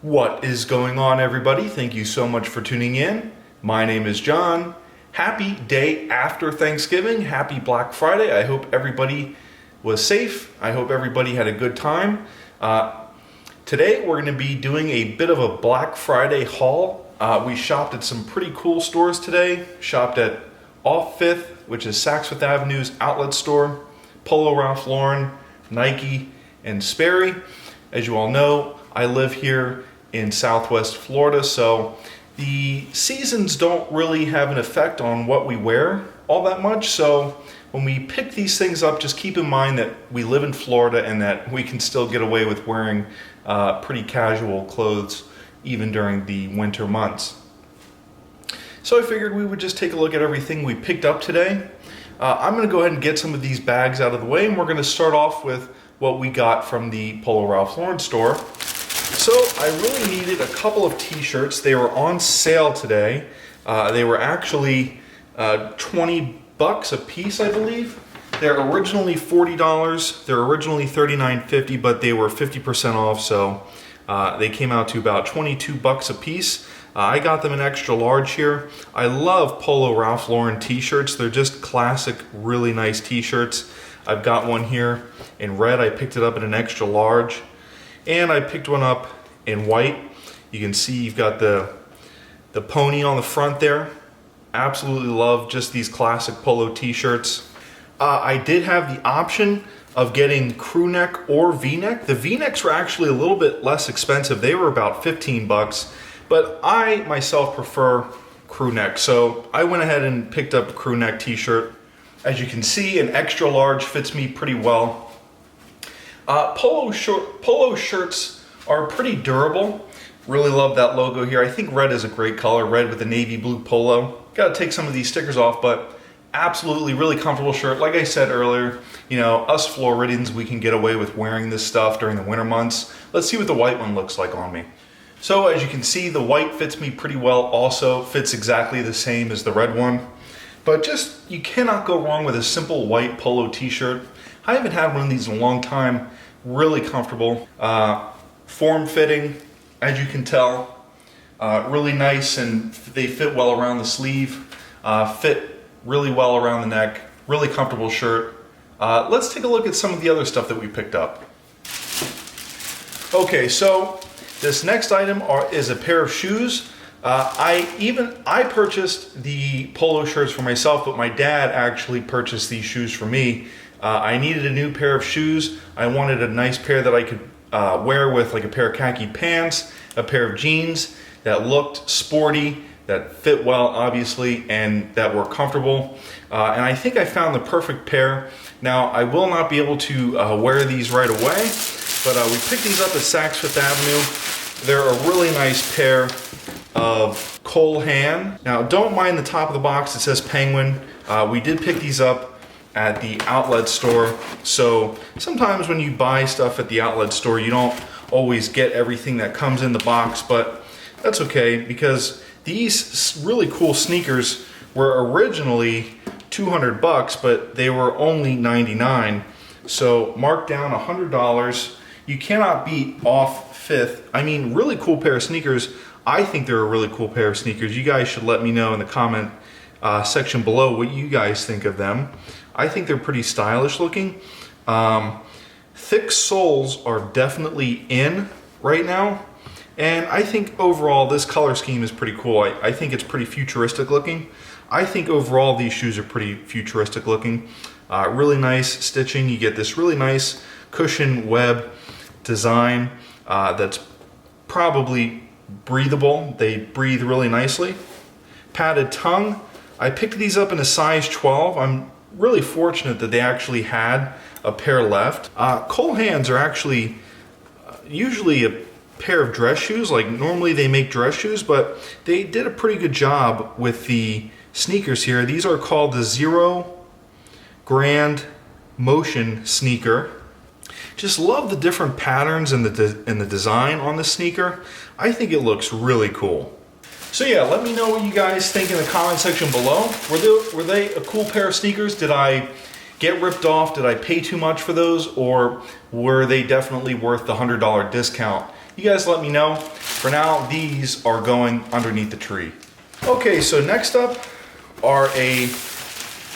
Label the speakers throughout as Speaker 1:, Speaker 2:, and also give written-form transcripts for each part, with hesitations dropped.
Speaker 1: What is going on, everybody? Thank you so much for tuning in. My name is John. Happy day after Thanksgiving. Happy Black Friday. I hope everybody was safe. I hope everybody had a good time. Today we're going to be doing a bit of a Black Friday haul. We shopped at some pretty cool stores today. Shopped at Off 5th, which is Saks Fifth Avenue's outlet store, Polo, Ralph Lauren, Nike, and Sperry. As you all know, I live here in Southwest Florida, so the seasons don't really have an effect on what we wear all that much. So when we pick these things up, just keep in mind that we live in Florida and that we can still get away with wearing pretty casual clothes even during the winter months. So I figured we would just take a look at everything we picked up today. I'm going to go ahead and get some of these bags out of the way, and we're going to start off with what we got from the Polo Ralph Lauren store. So I really needed a couple of t-shirts. They were on sale today. They were actually 20 bucks a piece, I believe. They're originally $40. They're originally $39.50, but they were 50% off, so they came out to about 22 bucks a piece. I got them in extra large here. I love Polo Ralph Lauren t-shirts. They're just classic, really nice t-shirts. I've got one here in red. I picked it up in an extra large. And I picked one up in white. You can see you've got the pony on the front there. Absolutely love just these classic Polo t-shirts. I did have the option of getting crew neck or v-neck. The v-necks were actually a little bit less expensive. They were about 15 bucks, but I myself prefer crew neck. So I went ahead and picked up a crew neck t-shirt. As you can see, an extra large fits me pretty well. Polo shirts are pretty durable. Really love that logo here. I think red is a great color, red with the navy blue polo. Got to take some of these stickers off, but absolutely really comfortable shirt. Like I said earlier, you know, us Floridians, we can get away with wearing this stuff during the winter months. Let's see what the white one looks like on me. So as you can see, the white fits me pretty well. Also fits exactly the same as the red one. But just, you cannot go wrong with a simple white Polo t-shirt. I haven't had one of these in a long time. Really comfortable, form-fitting, as you can tell. Really nice, and they fit well around the sleeve. Fit really well around the neck. Really comfortable shirt. Let's take a look at some of the other stuff that we picked up. Okay, so this next item is a pair of shoes. I purchased the Polo shirts for myself, but my dad actually purchased these shoes for me. I needed a new pair of shoes. I wanted a nice pair that I could wear with like a pair of khaki pants, a pair of jeans that looked sporty, that fit well, obviously, and that were comfortable. And I think I found the perfect pair. Now, I will not be able to wear these right away, but we picked these up at Saks Fifth Avenue. They're a really nice pair of Haan. Now, don't mind the top of the box. It says Penguin. We did pick these up at the outlet store. So sometimes when you buy stuff at the outlet store, you don't always get everything that comes in the box, but that's okay because these really cool sneakers were originally 200 bucks, but they were only 99. So marked down $100. You cannot beat Off 5th. I mean, really cool pair of sneakers. I think they're a really cool pair of sneakers. You guys should let me know in the comment section below what you guys think of them. I think they're pretty stylish looking. Thick soles are definitely in right now. And I think overall this color scheme is pretty cool. I think it's pretty futuristic looking. I think overall these shoes are pretty futuristic looking. Really nice stitching. You get this really nice cushion web design that's probably breathable. They breathe really nicely. Padded tongue. I picked these up in a size 12. I'm really fortunate that they actually had a pair left. Haan's are actually usually a pair of dress shoes. Like normally they make dress shoes, but they did a pretty good job with the sneakers here. These are called the Zero Grand Motion sneaker. Just love the different patterns and the design on the sneaker. I think it looks really cool. So yeah, let me know what you guys think in the comment section below. Were they a cool pair of sneakers? Did I get ripped off? Did I pay too much for those? Or were they definitely worth the $100 discount? You guys let me know. For now, these are going underneath the tree. Okay, so next up are a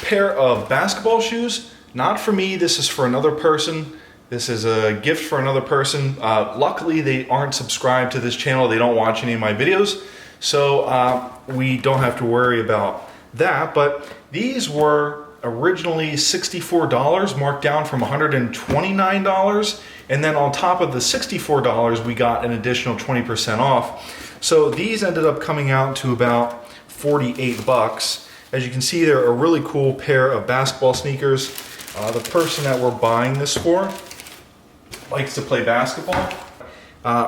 Speaker 1: pair of basketball shoes. Not for me, this is for another person. This is a gift for another person. Luckily, they aren't subscribed to this channel. They don't watch any of my videos. So we don't have to worry about that. But these were originally $64, marked down from $129. And then on top of the $64, we got an additional 20% off. So these ended up coming out to about 48 bucks. As you can see, they're a really cool pair of basketball sneakers. The person that we're buying this for likes to play basketball.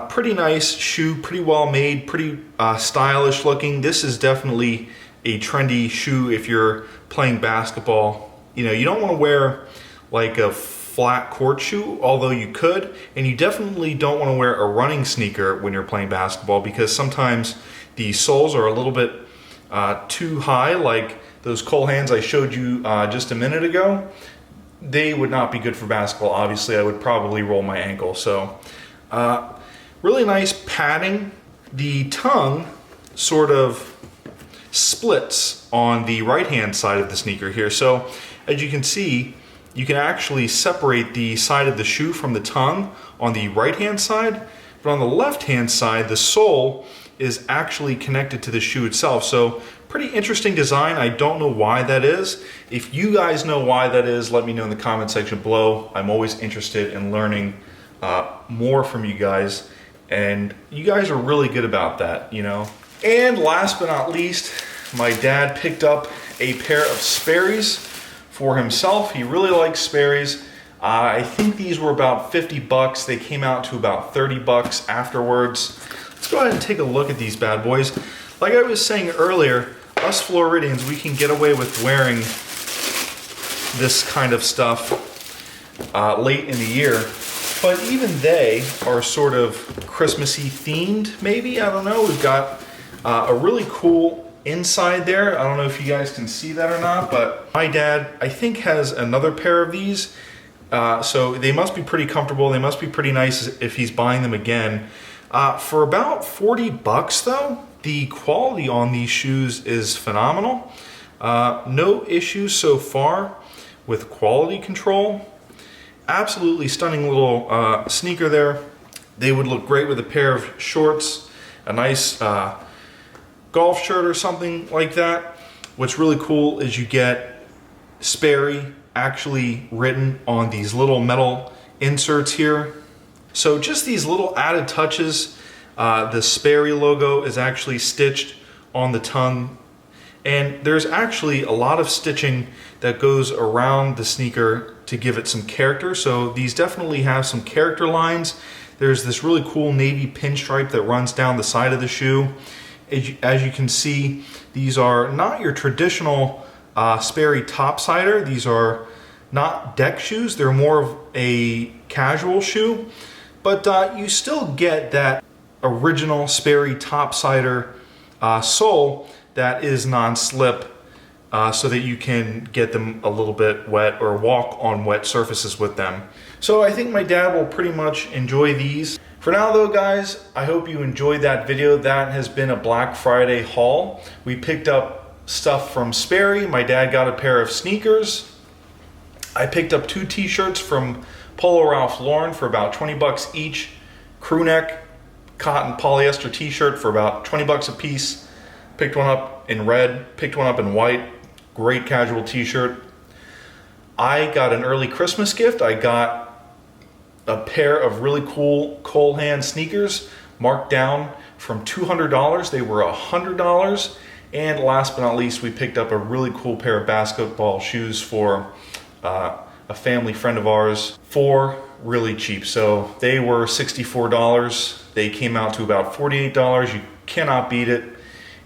Speaker 1: Pretty nice shoe, pretty well made, pretty stylish looking. This is definitely a trendy shoe if you're playing basketball. You know, you don't want to wear like a flat court shoe, although you could, and you definitely don't want to wear a running sneaker when you're playing basketball, because sometimes the soles are a little bit too high, like those Cole Haans I showed you just a minute ago. They would not be good for basketball. Obviously, I would probably roll my ankle. So really nice padding. The tongue sort of splits on the right hand side of the sneaker here. So as you can see, you can actually separate the side of the shoe from the tongue on the right hand side, but on the left hand side, the sole is actually connected to the shoe itself. So pretty interesting design. I don't know why that is. If you guys know why that is, let me know in the comment section below. I'm always interested in learning more from you guys, and you guys are really good about that, you know. And last but not least, my dad picked up a pair of Sperry's for himself. He really likes Sperry's. I think these were about 50 bucks. They came out to about 30 bucks afterwards. Let's go ahead and take a look at these bad boys. Like I was saying earlier, us Floridians, we can get away with wearing this kind of stuff late in the year, but even they are sort of Christmassy themed, maybe, I don't know. We've got a really cool inside there. I don't know if you guys can see that or not, but my dad, I think, has another pair of these. So they must be pretty comfortable. They must be pretty nice if he's buying them again. For about 40 bucks though, the quality on these shoes is phenomenal. No issues so far with quality control. Absolutely stunning little sneaker there. They would look great with a pair of shorts, a nice golf shirt or something like that. What's really cool is you get Sperry actually written on these little metal inserts here. So just these little added touches. The Sperry logo is actually stitched on the tongue, and there's actually a lot of stitching that goes around the sneaker to give it some character. So these definitely have some character lines. There's this really cool navy pinstripe that runs down the side of the shoe. As you can see, these are not your traditional Sperry topsider. These are not deck shoes. They're more of a casual shoe, but you still get that original Sperry topsider sole that is non-slip, so that you can get them a little bit wet or walk on wet surfaces with them. So I think my dad will pretty much enjoy these. For now though, guys, I hope you enjoyed that video. That has been a Black Friday haul. We picked up stuff from Sperry. My dad got a pair of sneakers. I picked up 2 t-shirts from Polo Ralph Lauren for about 20 bucks each. Crew neck cotton polyester t-shirt for about 20 bucks a piece. Picked one up in red, picked one up in white. Great casual t-shirt. I got an early Christmas gift. I got a pair of really cool Cole Haan sneakers marked down from $200. They were $100. And last but not least, we picked up a really cool pair of basketball shoes for a family friend of ours for really cheap. So they were $64. They came out to about $48. You cannot beat it.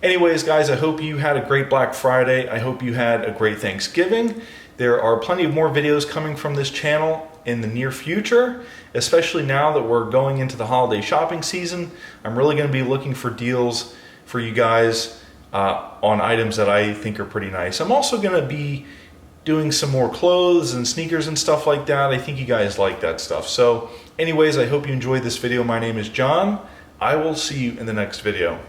Speaker 1: Anyways, guys, I hope you had a great Black Friday. I hope you had a great Thanksgiving. There are plenty of more videos coming from this channel in the near future, especially now that we're going into the holiday shopping season. I'm really going to be looking for deals for you guys on items that I think are pretty nice. I'm also going to be doing some more clothes and sneakers and stuff like that. I think you guys like that stuff. So anyways, I hope you enjoyed this video. My name is John. I will see you in the next video.